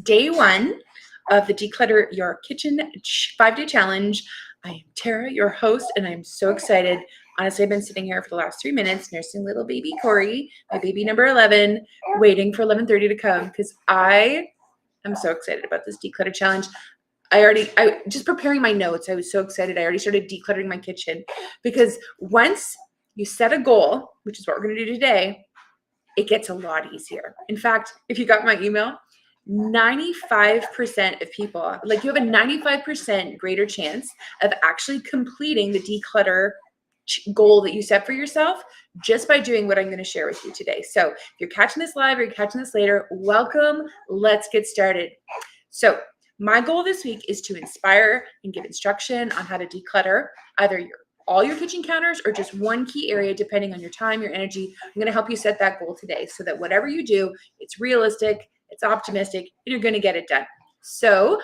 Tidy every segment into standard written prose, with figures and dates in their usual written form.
Day one of the Declutter Your Kitchen 5-day challenge. I am Tara, your host, and I'm so excited. Honestly, I've been sitting here for the last 3 minutes nursing little baby Corey, my baby number 11, waiting for 11:30 to come because I am so excited about this declutter challenge. I just preparing my notes. I was so excited. I already started decluttering my kitchen because once you set a goal, which is what we're going to do today, it gets a lot easier. In fact, if you got my email, 95% of people, like you have a 95% greater chance of actually completing the declutter goal that you set for yourself just by doing what I'm going to share with you today. So if you're catching this live or you're catching this later, welcome. Let's get started. So my goal this week is to inspire and give instruction on how to declutter either all your kitchen counters or just one key area, depending on your time, your energy. I'm going to help you set that goal today so that whatever you do, it's realistic, it's optimistic, and you're going to get it done. So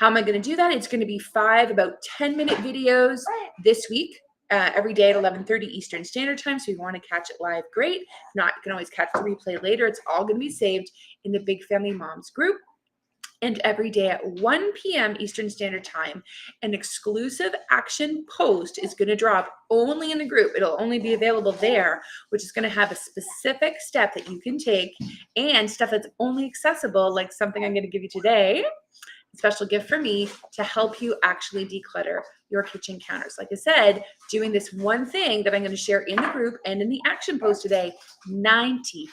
how am I going to do that? It's going to be 5 about 10-minute videos this week, every day at 11:30 Eastern Standard Time. So if you want to catch it live, great. If not, you can always catch the replay later. It's all going to be saved in the Big Family Moms group. And every day at 1 p.m. Eastern Standard Time, an exclusive action post is going to drop only in the group. It'll only be available there, which is going to have a specific step that you can take and stuff that's only accessible, like something I'm going to give you today, a special gift for me to help you actually declutter your kitchen counters. Like I said, doing this one thing that I'm going to share in the group and in the action post today, 95%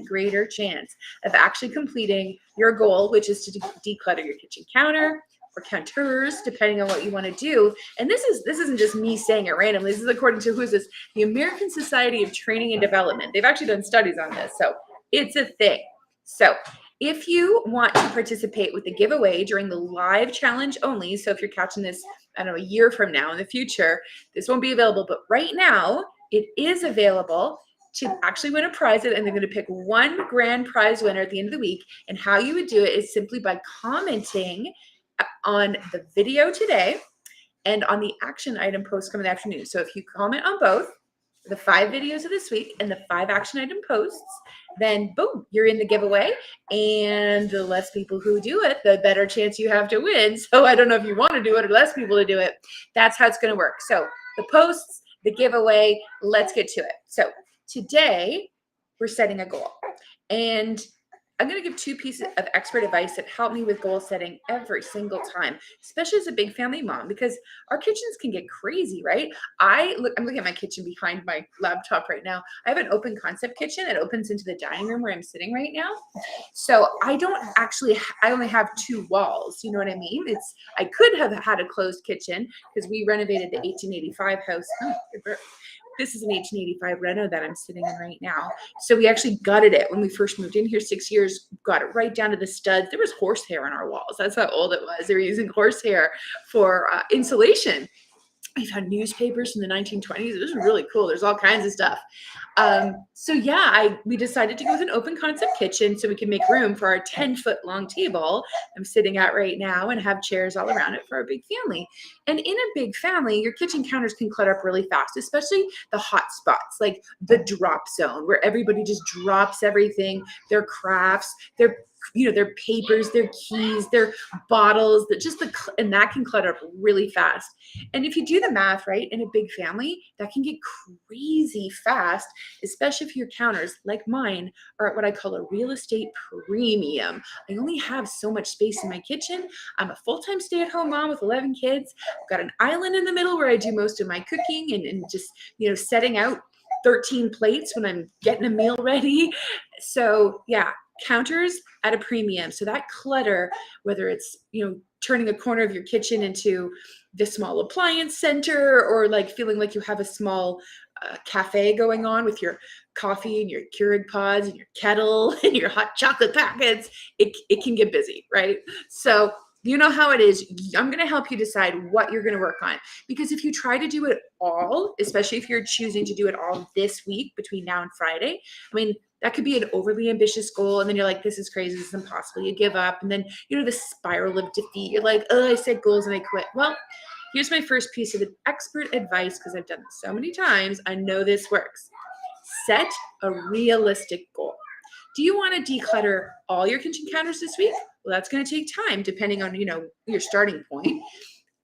greater chance of actually completing your goal, which is to declutter your kitchen counter or counters, depending on what you want to do. And this isn't just me saying it randomly. This is according to who's this? The American Society of Training and Development. They've actually done studies on this, so it's a thing. So if you want to participate with the giveaway during the live challenge only, so if you're catching this, I don't know, a year from now in the future, this won't be available. But right now, it is available to actually win a prize, and they're going to pick one grand prize winner at the end of the week. And how you would do it is simply by commenting on the video today and on the action item post coming in the afternoon. So if you comment on both, the 5 videos of this week and the 5 action item posts, then boom, you're in the giveaway. And the less people who do it, the better chance you have to win. So I don't know if you want to do it or less people to do it. That's how it's going to work. So the posts, the giveaway, let's get to it. So today we're setting a goal. And I'm going to give 2 pieces of expert advice that help me with goal setting every single time, especially as a big family mom, because our kitchens can get crazy, right? I'm looking at my kitchen behind my laptop right now. I have an open concept kitchen. It opens into the dining room where I'm sitting right now. So I only have 2 walls. You know what I mean? I could have had a closed kitchen because we renovated the 1885 house. This is an 1885 reno that I'm sitting in right now. So we actually gutted it when we first moved in here 6 years, got it right down to the studs. There was horsehair on our walls. That's how old it was. They were using horsehair for insulation. We've had newspapers from the 1920s. It was really cool. There's all kinds of stuff. So yeah, we decided to go with an open concept kitchen so we can make room for our 10-foot long table I'm sitting at right now and have chairs all around it for our big family. And in a big family, your kitchen counters can clutter up really fast, especially the hot spots, like the drop zone where everybody just drops everything, their crafts, their papers, their keys, their bottles, and that can clutter up really fast. And if you do the math, right, in a big family, that can get crazy fast, especially if your counters, like mine, are at what I call a real estate premium. I only have so much space in my kitchen. I'm a full-time stay-at-home mom with 11 kids. I've got an island in the middle where I do most of my cooking and just, setting out 13 plates when I'm getting a meal ready. So yeah, counters at a premium. So that clutter, whether it's, turning a corner of your kitchen into the small appliance center or like feeling like you have a small cafe going on with your coffee and your Keurig pods and your kettle and your hot chocolate packets, it can get busy, right? So you know how it is. I'm going to help you decide what you're going to work on, because if you try to do it all, especially if you're choosing to do it all this week between now and Friday, that could be an overly ambitious goal. And then you're like, this is crazy. This is impossible. You give up. And then, the spiral of defeat. You're like, oh, I set goals and I quit. Well, here's my first piece of expert advice, because I've done this so many times. I know this works. Set a realistic goal. Do you want to declutter all your kitchen counters this week? Well, that's going to take time depending on, your starting point.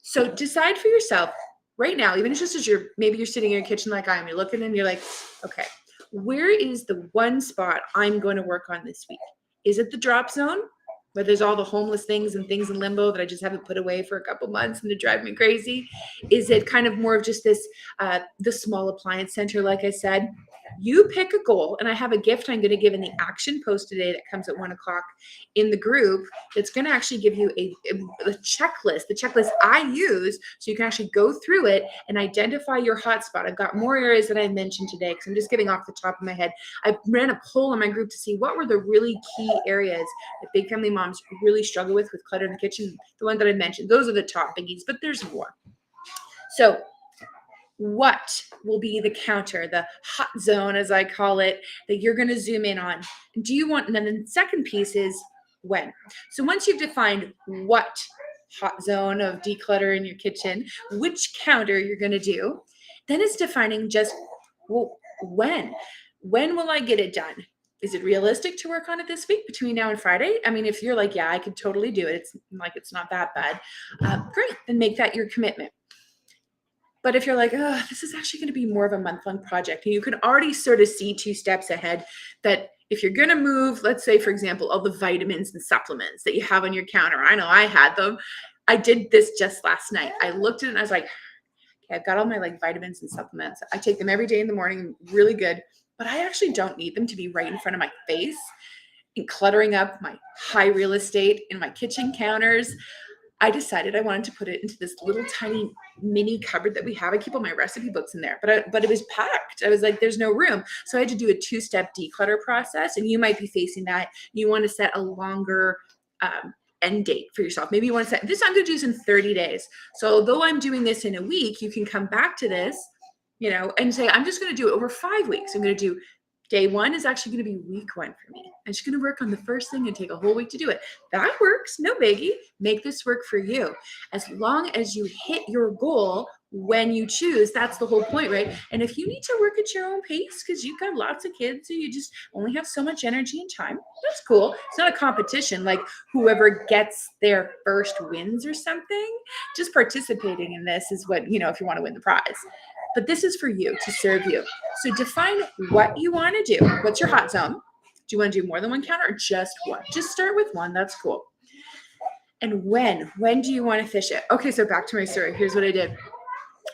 So decide for yourself right now, even just as maybe you're sitting in your kitchen like I am, you're looking and you're like, okay, where is the one spot I'm going to work on this week? Is it the drop zone where there's all the homeless things and things in limbo that I just haven't put away for a couple months and they drive me crazy? Is it kind of more of just this, the small appliance center, like I said? You pick a goal, and I have a gift I'm going to give in the action post today that comes at 1:00 in the group. That's going to actually give you a checklist, the checklist I use, so you can actually go through it and identify your hotspot. I've got more areas that I mentioned today because I'm just getting off the top of my head. I ran a poll in my group to see what were the really key areas that big family moms really struggle with clutter in the kitchen. The one that I mentioned, those are the top biggies, but there's more. So what will be the counter, the hot zone, as I call it, that you're going to zoom in on? Do you want, and then the second piece is when. So once you've defined what hot zone of declutter in your kitchen, which counter you're going to do, then it's defining just, well, when. When will I get it done? Is it realistic to work on it this week between now and Friday? I mean, if you're like, yeah, I could totally do it, it's not that bad, great, then make that your commitment. But if you're like, oh, this is actually going to be more of a month-long project, and you can already sort of see 2 steps ahead that if you're going to move, let's say, for example, all the vitamins and supplements that you have on your counter, I know I had them. I did this just last night. I looked at it and I was like, okay, I've got all my vitamins and supplements. I take them every day in the morning, really good, but I actually don't need them to be right in front of my face and cluttering up my high real estate in my kitchen counters. I decided I wanted to put it into this little tiny mini cupboard that we have. I keep all my recipe books in there, but it was packed. I was like, there's no room. So I had to do a 2-step declutter process, and you might be facing that. You want to set a longer end date for yourself. Maybe you want to set this, I'm going to do this in 30 days. So though I'm doing this in a week, you can come back to this, and say, I'm just going to do it over 5 weeks. I'm going to do day 1 is actually going to be week 1 for me. I'm just going to work on the first thing and take a whole week to do it. That works. No biggie. Make this work for you. As long as you hit your goal when you choose, that's the whole point, right? And if you need to work at your own pace because you've got lots of kids and you just only have so much energy and time, that's cool. It's not a competition like whoever gets their first wins or something. Just participating in this is what, if you want to win the prize. But this is for you, to serve you. So define what you want to do. What's your hot zone? Do you want to do more than one counter or just one? Just start with one. That's cool. And when do you want to fish it? Okay, so back to my story. Here's what I did.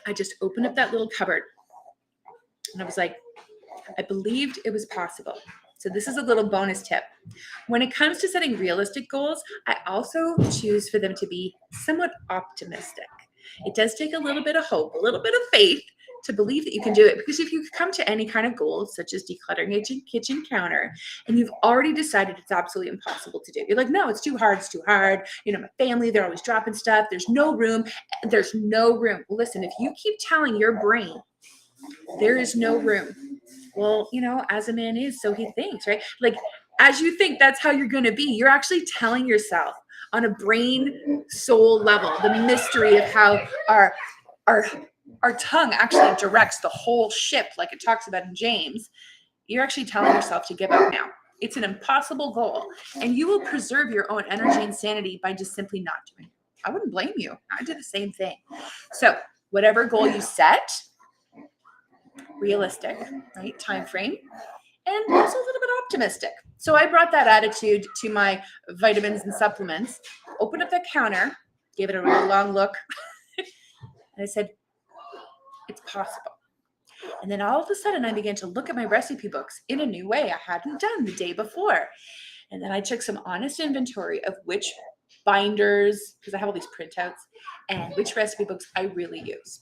I just opened up that little cupboard and I was like, I believed it was possible. So this is a little bonus tip. When it comes to setting realistic goals, I also choose for them to be somewhat optimistic. It does take a little bit of hope, a little bit of faith to believe that you can do it. Because if you come to any kind of goal, such as decluttering a kitchen counter, and you've already decided it's absolutely impossible to do, you're like, no, it's too hard. My family, they're always dropping stuff. There's no room. Listen, if you keep telling your brain there is no room, well, as a man is, so he thinks, right? Like, as you think, that's how you're going to be. You're actually telling yourself on a brain soul level the mystery of how our tongue actually directs the whole ship, like it talks about in James. You're actually telling yourself to give up now. It's an impossible goal, and you will preserve your own energy and sanity by just simply not doing it. I wouldn't blame you. I did the same thing. So whatever goal you set, realistic, right? Time frame, and also a little bit optimistic. So I brought that attitude to my vitamins and supplements, opened up the counter, gave it a real long look, and I said, it's possible. And then all of a sudden I began to look at my recipe books in a new way I hadn't done the day before. And then I took some honest inventory of which binders, because I have all these printouts, and which recipe books I really use.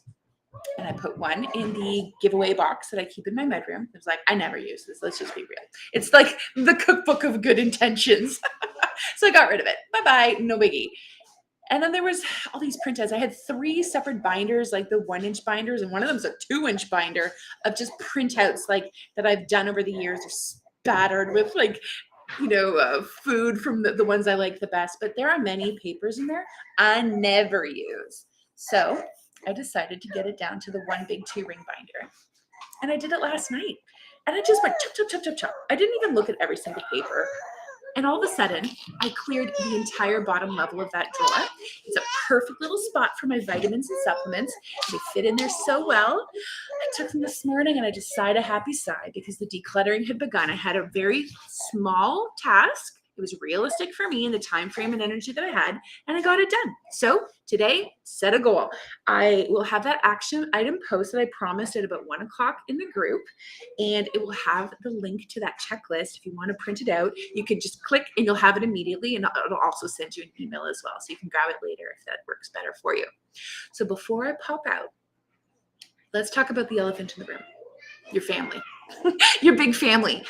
And I put one in the giveaway box that I keep in my bedroom. It was like, I never use this. Let's just be real. It's like the cookbook of good intentions. So I got rid of it. Bye-bye. No biggie. And then there was all these printouts. I had 3 separate binders, like the 1-inch binders, and one of them's a 2-inch binder of just printouts that I've done over the years. They're spattered with food from the ones I like the best. But there are many papers in there I never use. So I decided to get it down to the one big 2-ring binder. And I did it last night. And I just went chop, chop, chop, chop, chop. I didn't even look at every single paper. And all of a sudden, I cleared the entire bottom level of that drawer. It's a perfect little spot for my vitamins and supplements. They fit in there so well. I took them this morning and I just sighed a happy sigh because the decluttering had begun. I had a very small task. It was realistic for me in the time frame and energy that I had, and I got it done. So today, set a goal. I will have that action item posted, I promised, at about 1 o'clock in the group, and it will have the link to that checklist. If you want to print it out, you can just click and you'll have it immediately, and it'll also send you an email as well, so you can grab it later if that works better for you. So before I pop out, let's talk about the elephant in the room, your family, your big family.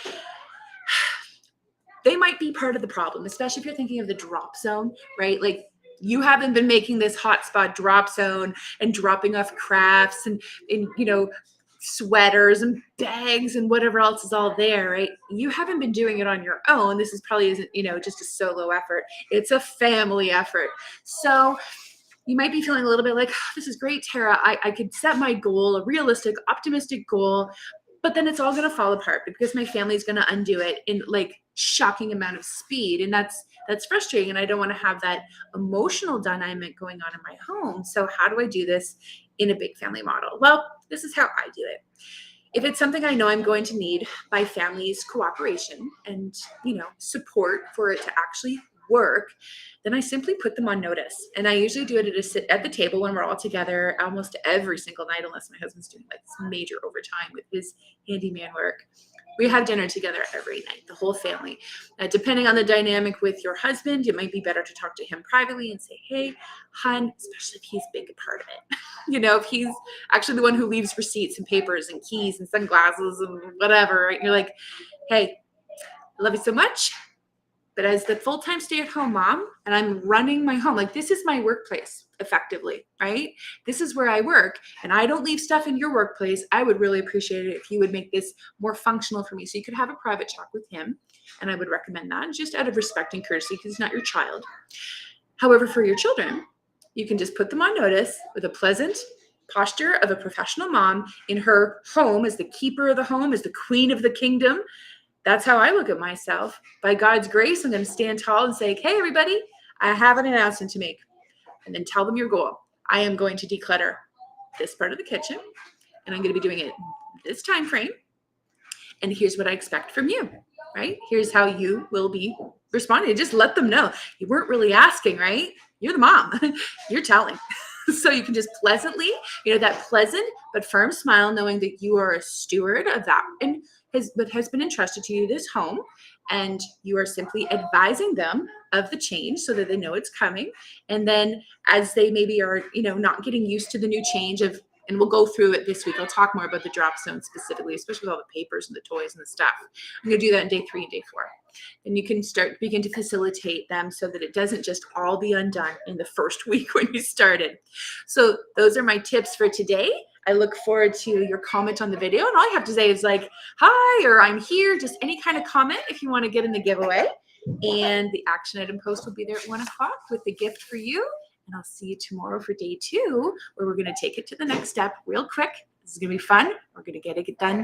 They might be part of the problem, especially if you're thinking of the drop zone, right? Like you haven't been making this hotspot drop zone and dropping off crafts and sweaters and bags and whatever else is all there, right? You haven't been doing it on your own. This is probably isn't, just a solo effort. It's a family effort. So you might be feeling a little bit like, oh, this is great, Tara. I could set my goal, a realistic, optimistic goal, but then it's all going to fall apart because my family is going to undo it in like shocking amount of speed. And that's frustrating. And I don't want to have that emotional dynamic going on in my home. So how do I do this in a big family model? Well, this is how I do it. If it's something I know I'm going to need my family's cooperation and, support for it to actually work, then I simply put them on notice. And I usually do it at the table when we're all together almost every single night, unless my husband's doing like this major overtime with his handyman work. We have dinner together every night, the whole family. Depending on the dynamic with your husband, it might be better to talk to him privately and say, hey, hun, especially if he's a big part of it. If he's actually the one who leaves receipts and papers and keys and sunglasses and whatever, right? And you're like, hey, I love you so much. But as the full-time stay-at-home mom, and I'm running my home, like this is my workplace effectively, right? This is where I work, and I don't leave stuff in your workplace. I would really appreciate it if you would make this more functional for me. So you could have a private talk with him, and I would recommend that just out of respect and courtesy because he's not your child. However, for your children, you can just put them on notice with a pleasant posture of a professional mom in her home as the keeper of the home, as the queen of the kingdom. That's how I look at myself. By God's grace, I'm going to stand tall and say, hey, everybody, I have an announcement to make. And then tell them your goal. I am going to declutter this part of the kitchen, and I'm going to be doing it this time frame. And here's what I expect from you, right? Here's how you will be responding. Just let them know. You weren't really asking, right? You're the mom. You're telling. So you can just pleasantly, that pleasant but firm smile, knowing that you are a steward of that and what has been entrusted to you, this home, and you are simply advising them of the change so that they know it's coming. And then as they maybe are, not getting used to the new change of, and we'll go through it this week. I'll talk more about the drop zone specifically, especially with all the papers and the toys and the stuff. I'm going to do that in day 3 and day 4. And you can begin to facilitate them so that it doesn't just all be undone in the first week when you started. So those are my tips for today. I look forward to your comment on the video. And all you have to say is like, hi, or I'm here, just any kind of comment if you want to get in the giveaway. And the action item post will be there at 1 o'clock with the gift for you. And I'll see you tomorrow for day 2, where we're going to take it to the next step real quick. This is going to be fun. We're going to get it done